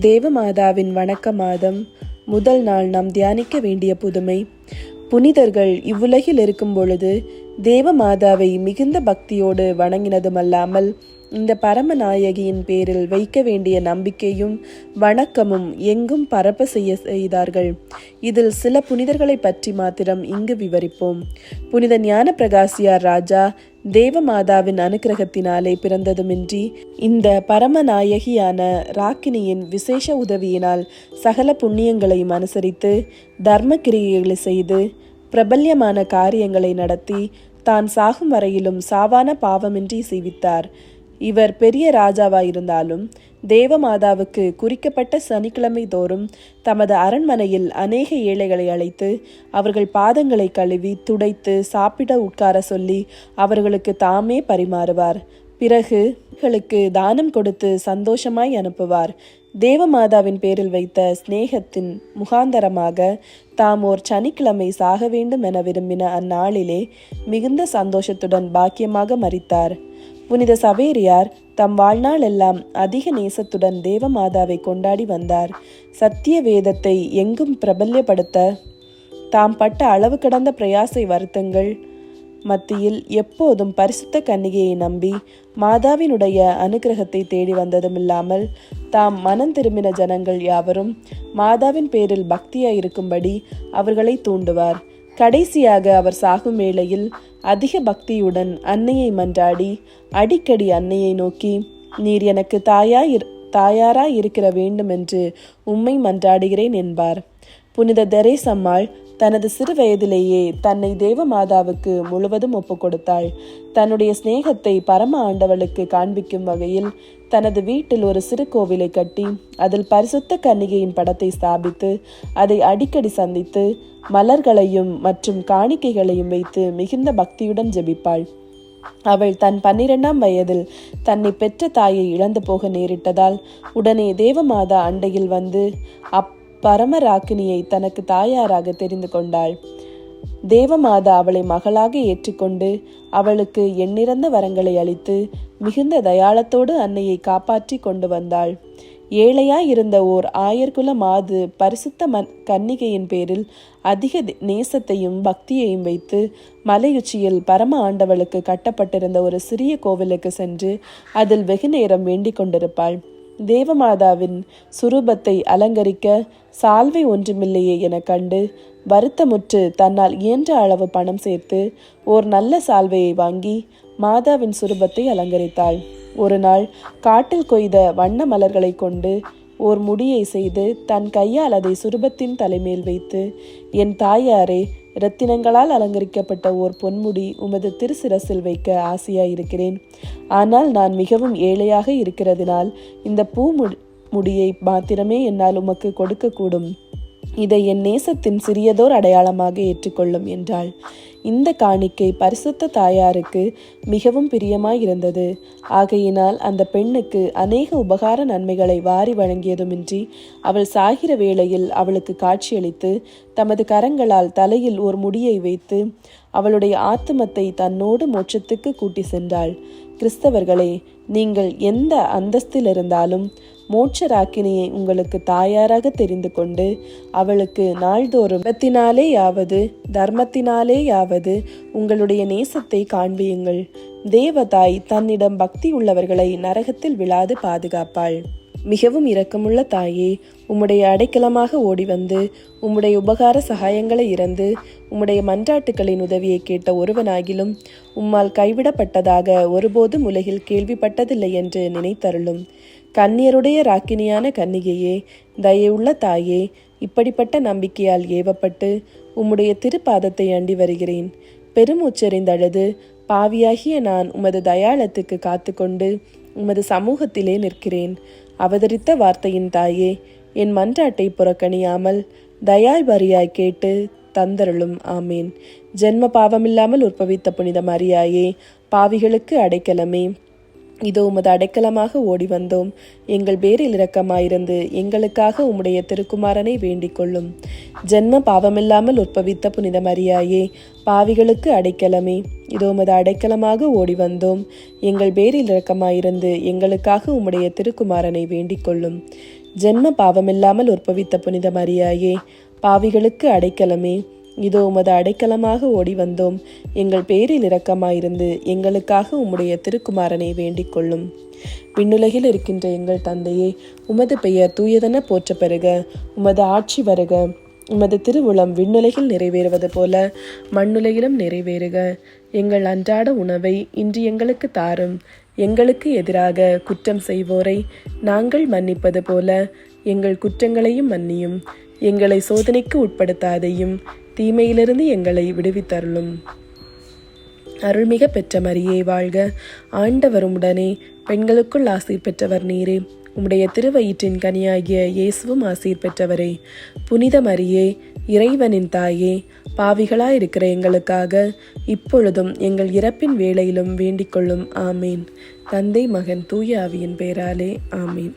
தேவமாதாவின் வணக்க மாதம் முதல் நாள் நாம் தியானிக்க வேண்டிய புதுமை. புனிதர்கள் இவ்வுலகில் இருக்கும் பொழுது தேவமாதாவை மிகுந்த பக்தியோடு வணங்கினதுமல்லாமல் இந்த பரமநாயகியின் பேரில் வைக்க வேண்டிய நம்பிக்கையும் வணக்கமும் எங்கும் பரப்ப செய்தார்கள். இதில் சில புனிதர்களை பற்றி மாத்திரம் இங்கு விவரிப்போம். புனித ஞான பிரகாசியார் ராஜா தேவமாதாவின் அனுக்கிரகத்தினாலே பிறந்ததுமின்றி இந்த பரமநாயகியான ராக்கினியின் விசேஷ உதவியினால் சகல புண்ணியங்களையும் அனுசரித்து தர்ம கிரியைகளை செய்து பிரபல்யமான காரியங்களை நடத்தி தான் சாகும் வரையிலும் சாவான பாவமின்றி செய்வித்தார். இவர் பெரிய ராஜாவாயிருந்தாலும் தேவமாதாவுக்கு குறிக்கப்பட்ட சனிக்கிழமை தோறும் தமது அரண்மனையில் அநேக ஏழைகளை அழைத்து அவர்கள் பாதங்களை கழுவி துடைத்து சாப்பிட உட்கார சொல்லி அவர்களுக்கு தாமே பரிமாறுவார். பிறகு அவர்களுக்கு தானம் கொடுத்து சந்தோஷமாய் அனுப்புவார். தேவமாதாவின் பேரில் வைத்த சிநேகத்தின் முகாந்தரமாக தாம் ஓர் சனிக்கிழமை சாக வேண்டும் என விரும்பின அந்நாளிலே மிகுந்த சந்தோஷத்துடன் பாக்கியமாக மரித்தார். புனித சவேரியார் தம் வாழ்நாள் எல்லாம் அதிக நேசத்துடன் தேவமாதாவை கொண்டாடி வந்தார். சத்திய வேதத்தை எங்கும் பிரபல்யப்படுத்த தாம் பட்ட அளவு கடந்த பிரயாசை வருத்தங்கள் மத்தியில் எப்போதும் பரிசுத்த கன்னிகையை நம்பி மாதாவினுடைய அனுக்கிரகத்தை தேடி வந்ததுமில்லாமல் தாம் மனம் திரும்பின ஜனங்கள் யாவரும் மாதாவின் பேரில் பக்தியாயிருக்கும்படி அவர்களை தூண்டுவார். கடைசியாக அவர் சாகும் வேளையில் அதிக பக்தியுடன் அன்னையை மன்றாடி அடிக்கடி அன்னையை நோக்கி, நீர் எனக்கு தாயாராய் இருக்கிற வேண்டும் என்று உம்மை மன்றாடுகிறேன் என்பார். புனித தெரேசம்மாள் தனது சிறு வயதிலேயே தன்னை தேவமாதாவுக்கு முழுவதும் ஒப்பு கொடுத்தாள். தன்னுடைய சிநேகத்தை பரம ஆண்டவளுக்கு காண்பிக்கும் வகையில் தனது வீட்டில் ஒரு சிறு கோவிலை கட்டி அதில் பரிசுத்த கன்னிகையின் படத்தை ஸ்தாபித்து அதை அடிக்கடி சந்தித்து மலர்களையும் மற்றும் காணிக்கைகளையும் வைத்து மிகுந்த பக்தியுடன் ஜெபிப்பாள். அவள் தன் 12ஆம் வயதில் தன்னை பெற்ற தாயை இழந்து போக நேரிட்டதால் உடனே தேவமாதா அண்டையில் வந்து பரமராக்கினியை தனக்கு தாயாராக தெரிந்து கொண்டாள். தேவமாதா அவளை மகளாக ஏற்றுக்கொண்டு அவளுக்கு எண்ணிறந்த வரங்களை அளித்து மிகுந்த தயாளத்தோடு அன்னையை காப்பாற்றி கொண்டு வந்தாள். ஏழையாய் இருந்த ஓர் ஆயர்குல மாது பரிசுத்த கன்னிகையின் பேரில் அதிக நேசத்தையும் பக்தியையும் வைத்து மலையுச்சியில் பரம ஆண்டவளுக்கு கட்டப்பட்டிருந்த ஒரு சிறிய கோவிலுக்கு சென்று அதில் வெகு நேரம் வேண்டிக் கொண்டிருப்பாள். தேவமாதாவின் சுரூபத்தை அலங்கரிக்க சால்வை ஒன்றுமில்லையே என கண்டு வருத்தமுற்று தன்னால் இயன்ற அளவு பணம் சேர்த்து ஓர் நல்ல சால்வையை வாங்கி மாதாவின் சுரூபத்தை அலங்கரித்தாள். ஒரு நாள் காட்டில் கொய்த வண்ண மலர்களை கொண்டு ஓர் முடியை செய்து தன் கையால் அதை சுரூபத்தின் தலைமேல் வைத்து, என் தாயாரே, இரத்தினங்களால் அலங்கரிக்கப்பட்ட ஓர் பொன்முடி உமது திருசிரசில் வைக்க ஆசையாயிருக்கிறேன். ஆனால் நான் மிகவும் ஏழையாக இருக்கிறதினால் இந்த முடியை மாத்திரமே என்னால் உமக்கு கொடுக்கக்கூடும். இதை என் நேசத்தின் சிறியதோர் அடையாளமாக ஏற்றுக்கொள்ளும் என்றாள். இந்த காணிக்கை பரிசுத்த தாயாருக்கு மிகவும் பிரியமாயிருந்தது. ஆகையினால் அந்த பெண்ணுக்கு அநேக உபகார நன்மைகளை வாரி வழங்கியதுமின்றி அவள் சாகிற வேளையில் அவளுக்கு காட்சியளித்து தமது கரங்களால் தலையில் ஒரு முடியை வைத்து அவளுடைய ஆத்துமத்தை தன்னோடு மோட்சத்துக்கு கூட்டி சென்றாள். கிறிஸ்தவர்களே, நீங்கள் எந்த அந்தஸ்தில் இருந்தாலும் மோட்சராக்கினியை உங்களுக்கு தாயாராக தெரிந்து கொண்டு அவளுக்கு நாள்தோறும் தர்மத்தினாலேயாவது உங்களுடைய நேசத்தை காண்பியுங்கள். தேவதாய் தன்னிடம் பக்தி உள்ளவர்களை நரகத்தில் விழாது பாதுகாப்பாள். மிகவும் இரக்கமுள்ள தாயே, உம்முடைய அடைக்கலமாக ஓடி வந்து உம்முடைய உபகார சகாயங்களை இறந்து உம்முடைய மன்றாட்டுக்களின் உதவியை கேட்ட ஒருவனாகிலும் உம்மால் கைவிடப்பட்டதாக ஒருபோதும் உலகில் கேள்விப்பட்டதில்லை என்று நினைத்தருளும். கன்னியருடைய ராக்கினியான கன்னிகையே, தயவுள்ள தாயே, இப்படிப்பட்ட நம்பிக்கையால் ஏவப்பட்டு உம்முடைய திருப்பாதத்தை அண்டி வருகிறேன். பெருமூச்செறிந்தழுது பாவியாகிய நான் உமது தயாளத்துக்கு காத்து கொண்டு உமது சமூகத்திலே நிற்கிறேன். அவதரித்த வார்த்தையின் தாயே, என் மன்றாட்டை புறக்கணியாமல் தயாய்பரியாய் கேட்டு தந்தருளும். ஆமேன். ஜென்ம பாவமில்லாமல் உற்பவித்த புனித மரியாயே, பாவிகளுக்கு அடைக்கலமே, இதோ உமது அடைக்கலமாக ஓடி வந்தோம். எங்கள் பேரில் இரக்கமாயிருந்து எங்களுக்காக உம்முடைய திருக்குமாரனை வேண்டிக் கொள்ளும். ஜென்ம பாவமில்லாமல் உற்பவித்த புனித மரியாயே, பாவிகளுக்கு அடைக்கலமே, இதோ உமது அடைக்கலமாக ஓடி வந்தோம். எங்கள் பேரில் இரக்கமாயிருந்து எங்களுக்காக உம்முடைய திருக்குமாரனை வேண்டிக் கொள்ளும். ஜென்ம பாவமில்லாமல் உற்பவித்த புனித மரியாயே, பாவிகளுக்கு அடைக்கலமே, இதோ உமது அடைக்கலமாக ஓடி வந்தோம். எங்கள் பேரில் இரக்கமாயிருந்து எங்களுக்காக உம்முடைய திருக்குமாரனை வேண்டிக் கொள்ளும். விண்ணுலகில் இருக்கின்ற எங்கள் தந்தையே, உமது பெயர் தூயதென போற்ற பெறுக. உமது ஆட்சி வருக. உமது திருவுளம் விண்ணுலகில் நிறைவேறுவது போல மண்ணுலகிலும் நிறைவேறுக. எங்கள் அன்றாட உணவை இன்று எங்களுக்கு தாரும். எங்களுக்கு எதிராக குற்றம் செய்வோரை நாங்கள் மன்னிப்பது போல எங்கள் குற்றங்களையும் மன்னியும். எங்களை சோதனைக்கு உட்படுத்தாதையும், தீமையிலிருந்து எங்களை விடுவித்தருளும். அருள்மிக பெற்ற மரியே வாழ்க. ஆண்டவர் உம்முடனே, பெண்களுக்குள் ஆசீர் பெற்றவர் நீரே. உம்முடைய திருவயிற்றின் கனியாகிய இயேசுவும் ஆசீர் பெற்றவரே. புனித மரியே, இறைவனின் தாயே, பாவிகளாயிருக்கிற எங்களுக்காக இப்பொழுதும் எங்கள் இறப்பின் வேளையிலும் வேண்டிக் கொள்ளும். ஆமேன். தந்தை, மகன், தூய ஆவியின் பெயராலே ஆமேன்.